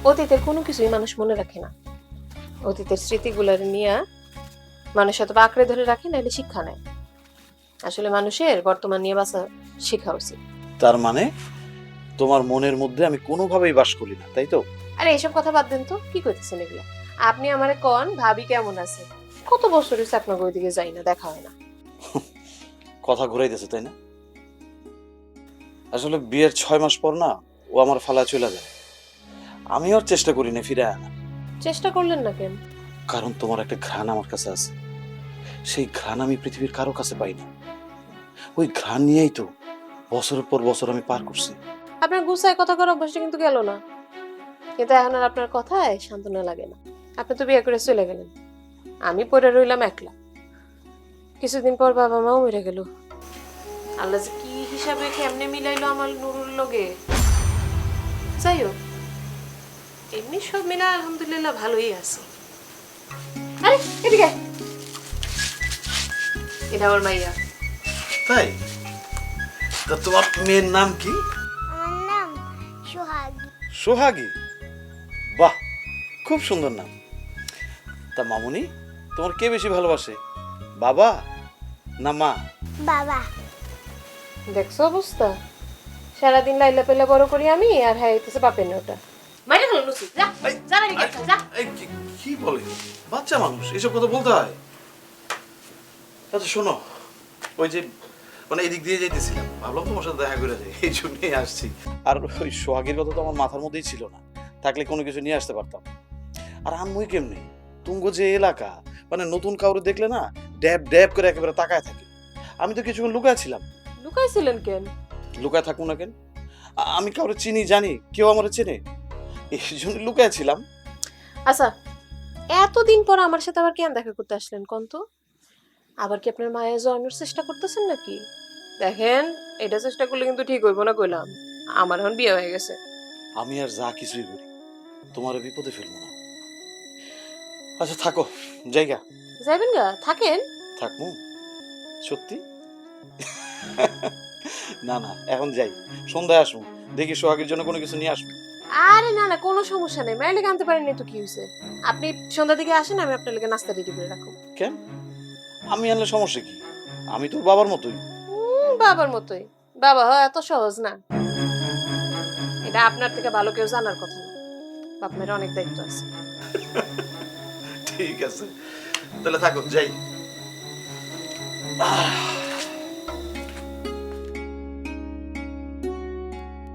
অতীতের কোনো কিছুই মানুষ মনে রাখে না। অতীতের স্মৃতিগুলোর নিয়ে মানুষ হয়তো আঁকড়ে ধরে রাখে, নাহলে শিক্ষা নেয়। আসলে মানুষের বর্তমান নিয়ে বাঁচা শেখা উচিত। তার মানে তোমার মনের মধ্যে আমি কোনোভাবেই বাস করি না, তাই তো? আরে এইসব কথা বাদ দেন তো, কি করতেছেন এগুলো? আপনি আমারে কন ভাবি কেমন আছে? কত বছর হয়েছে আপনার ওইদিকে যাই না, দেখা হয় না। কথা ঘুরাইতেছে, তাই না? আসলে বিয়ের 6 মাস পর না ও আমার ফালায় চলে যায়। আমি আর চেষ্টা করি না ফিরে আনা, চেষ্টা করলেন না কেন? কারণ তোমার একটা ঘ্রাণ আমার কাছে আছে। সেই ঘ্রাণ আমি পৃথিবীর কারো কাছে পাই না। ওই ঘ্রাণ নিয়েই তো বছরের পর বছর আমি পার করছি। আপনার গুছায় কথা করার অভ্যাসটা কিন্তু গেল না। কিন্তু এখন আর আপনার কথায় সান্ত্বনা লাগে না। আপনি তো বিয়ে করে চলে গেলেন, আমি পড়ে রইলাম একলা। কিছুদিন পর বাবা মাও মরে গেল। আল্লাহ যে কি হিসাবে কেমনে মিলাইলো আমার নুরুর লগে। যাই হোক, এমনি সব মিলা আলহামদুলিল্লাহ ভালোই আছে। আরে এদিকে আয়। এটা আমার মাইয়া। তাই? তা তোমার মেয়ের নাম কি? আমার নাম সোহাগী। সোহাগী? বাহ, খুব সুন্দর নাম। তা মামুনি, তোমার কে বেশি ভালোবাসে, বাবা না মা? বাবা। দেখছো অবস্থা? সারাদিন লাইলা পেলা বড় করি আমি, আর হ্যাঁ হইতেছে বাপের ওটা। মাইরে হলো লুচি, যা যা বাইরে গেছে, যা। এই কি বলে, বাচ্চা মানুষ এসব কথা বলতে হয়? আচ্ছা শোনো, ওই যে মানে এদিক দিয়ে যাইতেছিলাম, ভাবলাম তোমার সাথে দেখা করে যাই, এই জন্যই আসছি। আর ওই সোহাগীর কথা তো আমার মাথার মধ্যেই ছিল না, থাকলে কোনো কিছু নিয়ে আসতে পারতাম। আর আম্মুই কেমনি, তুঙ্গ যে এলাকা, মানে নতুন কাউরে দেখলে না ড্যাব ড্যাব করে একেবারে তাকায় থাকে। আমি তো কিছুক্ষণ লুকায় ছিলাম। লুকাইছিলেন কেন? লুকায় থাকবো না কেন? আমি কাউরে চিনি, জানি, কেউ আমার চেনে, এই জন্য লুকায় ছিলাম। আচ্ছা, এতদিন পর আমার সাথে আবার কেন দেখা করতে আসলেন কোন তো? আবার কি আপনার মায়ের জন্মের চেষ্টা করতেছেন নাকি? দেখেন, এটা চেষ্টা করলে কিন্তু ঠিক হইব না কইলাম। আমার এখন বিয়ে হয়ে গেছে। আমি আর যা কিছুই করি তোমার বিপদে ফেলবো না। আচ্ছা থাকো, জায়গা যাইবেন গা, থাকেন। থাকবো সত্যি? না না, এখন যাই, সন্ধ্যায় আসবো, দেখি সোহাগের জন্য কোনো কিছু নিয়ে আসবো। আরে না না, কোনো সমস্যা নেই, মায়ের লেগে আনতে পারেননি তো কি হয়েছে? আপনি সন্ধ্যার দিকে আসেন, আমি আপনার লেগে নাস্তা রেডি করে রাখবো। কেন? আমি আনলে সমস্যা কি? আমি তোর বাবার মতোই। বাবার মতোই? বাবা হয় এত সহজ না। এটা আপনার থেকে ভালো কেউ জানার কথা না। বাপ মায়ের অনেক দায়িত্ব আছে। ঠিক আছে, তাহলে থাকো, যাই।